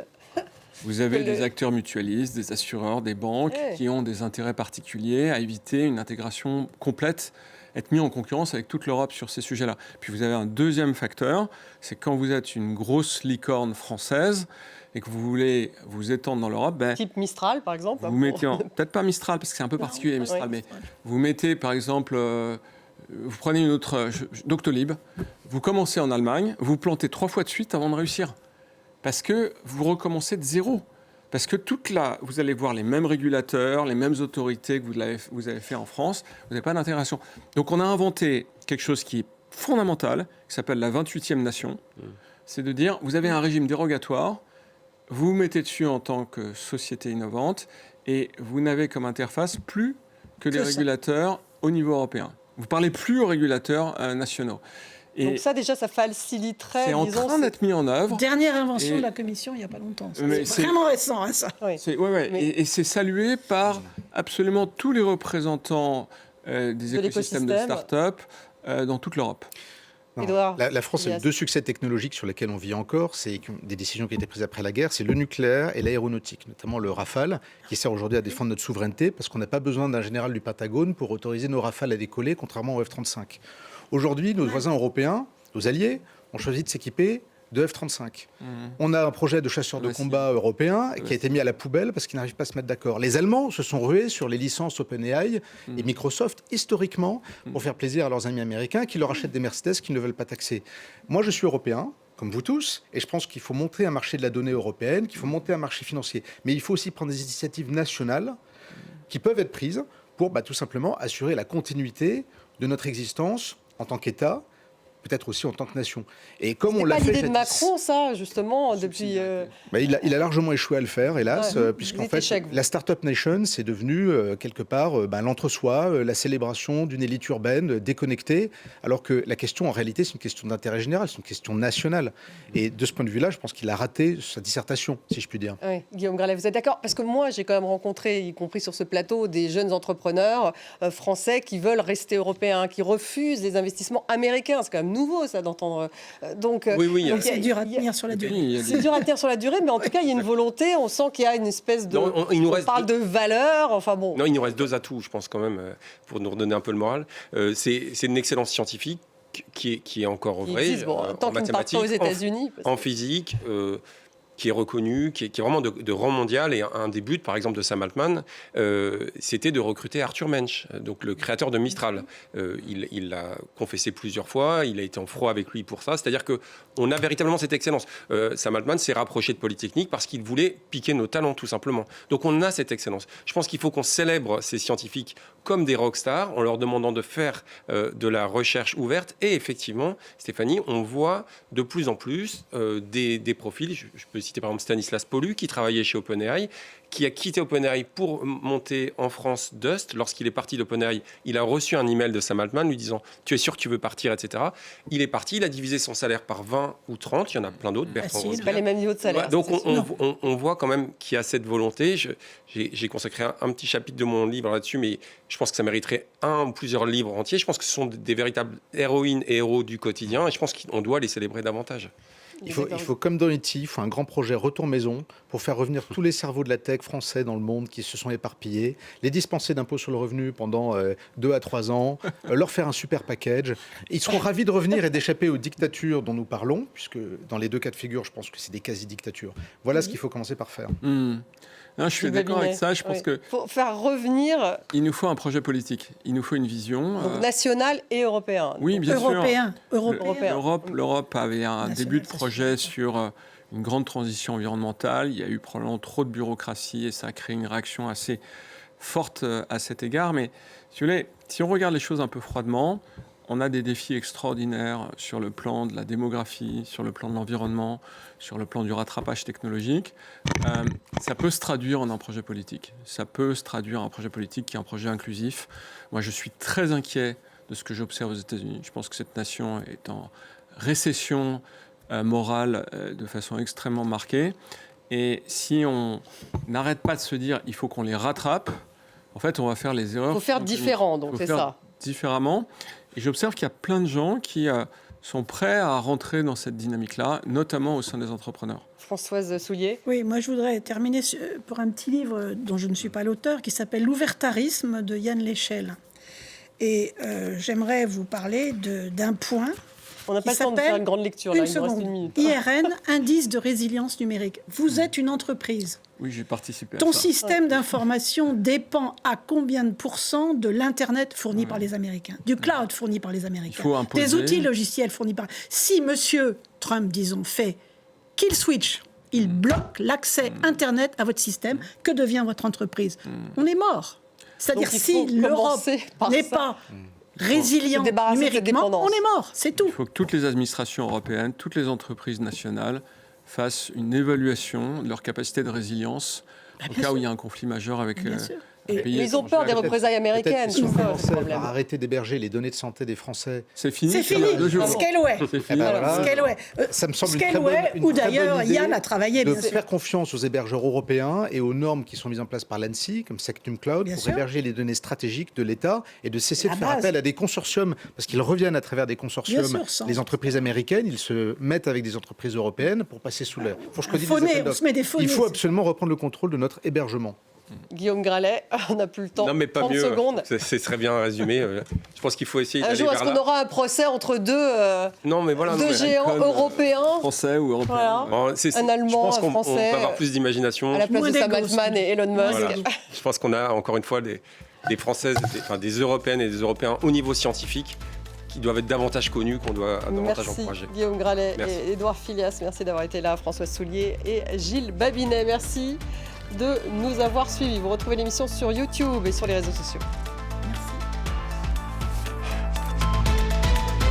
Vous avez des acteurs mutualistes, des assureurs, des banques qui ont des intérêts particuliers à éviter une intégration complète, être mis en concurrence avec toute l'Europe sur ces sujets-là. Puis vous avez un deuxième facteur, c'est quand vous êtes une grosse licorne française et que vous voulez vous étendre dans l'Europe... Type Mistral, par exemple. Vous mettez peut-être pas Mistral, parce que c'est un peu particulier, Mistral, mais vous mettez, par exemple... vous prenez une autre... Doctolib, vous commencez en Allemagne, vous plantez 3 fois de suite avant de réussir. Parce que vous recommencez de zéro. Parce que vous allez voir les mêmes régulateurs, les mêmes autorités que vous avez fait en France, vous n'avez pas d'intégration. Donc on a inventé quelque chose qui est fondamental, qui s'appelle la 28e nation. C'est de dire, vous avez un régime dérogatoire, vous vous mettez dessus en tant que société innovante, et vous n'avez comme interface plus que les régulateurs au niveau européen. Vous ne parlez plus aux régulateurs nationaux. Et donc ça, déjà, ça faciliterait... C'est en train d'être mis en œuvre. Dernière invention de la Commission, il n'y a pas longtemps. C'est vraiment récent, hein, ça. Et c'est salué par absolument tous les représentants des écosystèmes de start-up dans toute l'Europe. La France a eu 2 succès technologiques sur lesquels on vit encore. C'est des décisions qui ont été prises après la guerre. C'est le nucléaire et l'aéronautique, notamment le Rafale, qui sert aujourd'hui à défendre notre souveraineté, parce qu'on n'a pas besoin d'un général du Pentagone pour autoriser nos Rafales à décoller, contrairement au F-35. Aujourd'hui, nos voisins européens, nos alliés, ont choisi de s'équiper de F-35. On a un projet de chasseurs de combat européen qui a été mis à la poubelle parce qu'ils n'arrivent pas à se mettre d'accord. Les Allemands se sont rués sur les licences OpenAI et Microsoft, historiquement, pour faire plaisir à leurs amis américains qui leur achètent des Mercedes qu'ils ne veulent pas taxer. Moi, je suis européen, comme vous tous, et je pense qu'il faut monter un marché de la donnée européenne, qu'il faut monter un marché financier. Mais il faut aussi prendre des initiatives nationales qui peuvent être prises pour tout simplement assurer la continuité de notre existence en tant qu'État, peut-être aussi en tant que nation. Et comme on l'a fait... C'est pas l'idée de Macron, ça, justement, depuis... il a largement échoué à le faire, hélas, puisqu'en fait, la Startup Nation, c'est devenu, quelque part, l'entre-soi, la célébration d'une élite urbaine déconnectée, alors que la question, en réalité, c'est une question d'intérêt général, c'est une question nationale. Et de ce point de vue-là, je pense qu'il a raté sa dissertation, si je puis dire. Oui, Guillaume Gralet, vous êtes d'accord? Parce que moi, j'ai quand même rencontré, y compris sur ce plateau, des jeunes entrepreneurs français qui veulent rester européens, qui refusent les investissements américains. C'est quand même nouveau, ça, d'entendre. Donc, c'est dur à tenir sur la durée. C'est dur à tenir sur la durée, mais en tout cas, il y a une volonté. On sent qu'il y a une espèce de... on parle de valeur, enfin bon. Non, il nous reste 2 atouts, je pense, quand même, pour nous redonner un peu le moral. C'est une excellence scientifique qui est encore vraie, tant en mathématiques, aux États-Unis, en physique... qui est reconnu, qui est vraiment de rang mondial. Et un des buts, par exemple, de Sam Altman, c'était de recruter Arthur Mensch, donc le créateur de Mistral. Il l'a confessé plusieurs fois, il a été en froid avec lui pour ça. C'est-à-dire qu'on a véritablement cette excellence. Sam Altman s'est rapproché de Polytechnique parce qu'il voulait piquer nos talents, tout simplement. Donc on a cette excellence. Je pense qu'il faut qu'on célèbre ces scientifiques comme des rockstars, en leur demandant de faire de la recherche ouverte. Et effectivement, Stéphanie, on voit de plus en plus des profils. Je peux citer par exemple Stanislas Paulu, qui travaillait chez OpenAI, qui a quitté OpenAI pour monter en France Dust. Lorsqu'il est parti d'OpenAI, il a reçu un email de Sam Altman lui disant « Tu es sûr que tu veux partir » etc. Il est parti, il a divisé son salaire par 20 ou 30. Il y en a plein d'autres. C'est pas les mêmes niveaux de salaire. Donc on voit quand même qu'il y a cette volonté. J'ai consacré un petit chapitre de mon livre là-dessus, mais je pense que ça mériterait un ou plusieurs livres entiers. Je pense que ce sont des véritables héroïnes et héros du quotidien et je pense qu'on doit les célébrer davantage. Il faut, comme dans E.T., il faut un grand projet retour maison pour faire revenir tous les cerveaux de la tech français dans le monde qui se sont éparpillés, les dispenser d'impôts sur le revenu pendant 2 à 3 ans, leur faire un super package. Ils seront ravis de revenir et d'échapper aux dictatures dont nous parlons, puisque dans les deux cas de figure, je pense que c'est des quasi-dictatures. Voilà ce qu'il faut commencer par faire. Non, je suis d'accord avec ça. Je pense que faut faire revenir. Il nous faut un projet politique. Il nous faut une vision Donc national et européen. Oui, bien Européen. L'Europe avait un début de projet sur une grande transition environnementale. Il y a eu probablement trop de bureaucratie et ça a créé une réaction assez forte à cet égard. Mais si on regarde les choses un peu froidement, on a des défis extraordinaires sur le plan de la démographie, sur le plan de l'environnement, sur le plan du rattrapage technologique. Ça peut se traduire en un projet politique. Ça peut se traduire en un projet politique qui est un projet inclusif. Moi, je suis très inquiet de ce que j'observe aux États-Unis. Je pense que cette nation est en récession morale de façon extrêmement marquée. Et si on n'arrête pas de se dire il faut qu'on les rattrape, en fait, on va faire les erreurs. Il faut faire différent, donc c'est ça. Différemment. Et j'observe qu'il y a plein de gens qui sont prêts à rentrer dans cette dynamique-là, notamment au sein des entrepreneurs. Françoise Soulier. Oui, moi je voudrais terminer pour un petit livre dont je ne suis pas l'auteur, qui s'appelle L'ouvertarisme de Yann Léchel. Et j'aimerais vous parler d'un point. On n'a pas le temps de faire une grande lecture, là, il nous reste une minute. IRN, indice de résilience numérique. Vous êtes une entreprise. Oui, j'ai participé à Ton ça. système d'information dépend à combien de pourcents de l'Internet fourni par les Américains, du cloud fourni par les Américains, des outils logiciels fournis par... Si monsieur Trump, disons, fait kill switch, il bloque l'accès Internet à votre système, que devient votre entreprise? On est mort. C'est-à-dire si l'Europe n'est pas résilient numériquement, on est mort, c'est tout. Il faut que toutes les administrations européennes, toutes les entreprises nationales fassent une évaluation de leur capacité de résilience au cas où il y a un conflit majeur avec un pays. Ils ont peur des représailles américaines. Si on commençait par arrêter d'héberger les données de santé des Français... C'est fini. C'est fini. Scaleway. Scaleway. Ça me semble où d'ailleurs Yann a travaillé. De faire confiance aux hébergeurs européens et aux normes qui sont mises en place par l'ANSSI, comme Sectum Cloud, pour héberger les données stratégiques de l'État et de cesser de faire appel à des consortiums, parce qu'ils reviennent à travers des consortiums. Les entreprises américaines, ils se mettent avec des entreprises européennes pour passer sous la... Il faut absolument reprendre le contrôle de notre hébergement. Guillaume Gralet, on n'a plus le temps. Non, mais pas 30 mieux. secondes. C'est très bien résumé. Je pense qu'il faut essayer un jour, est-ce qu'on aura un procès entre deux géants européens, français ou européens. Voilà. Un Allemand, un Français. On peut avoir plus d'imagination. À la place de Sam Altman et Elon Musk. Voilà. Je pense qu'on a encore une fois des Françaises, des Européennes et des Européens au niveau scientifique qui doivent être davantage connus, qu'on doit davantage encourager. Merci Guillaume Gralet et Édouard Filias. Merci d'avoir été là. François Soulier et Gilles Babinet. Merci de nous avoir suivis. Vous retrouvez l'émission sur YouTube et sur les réseaux sociaux.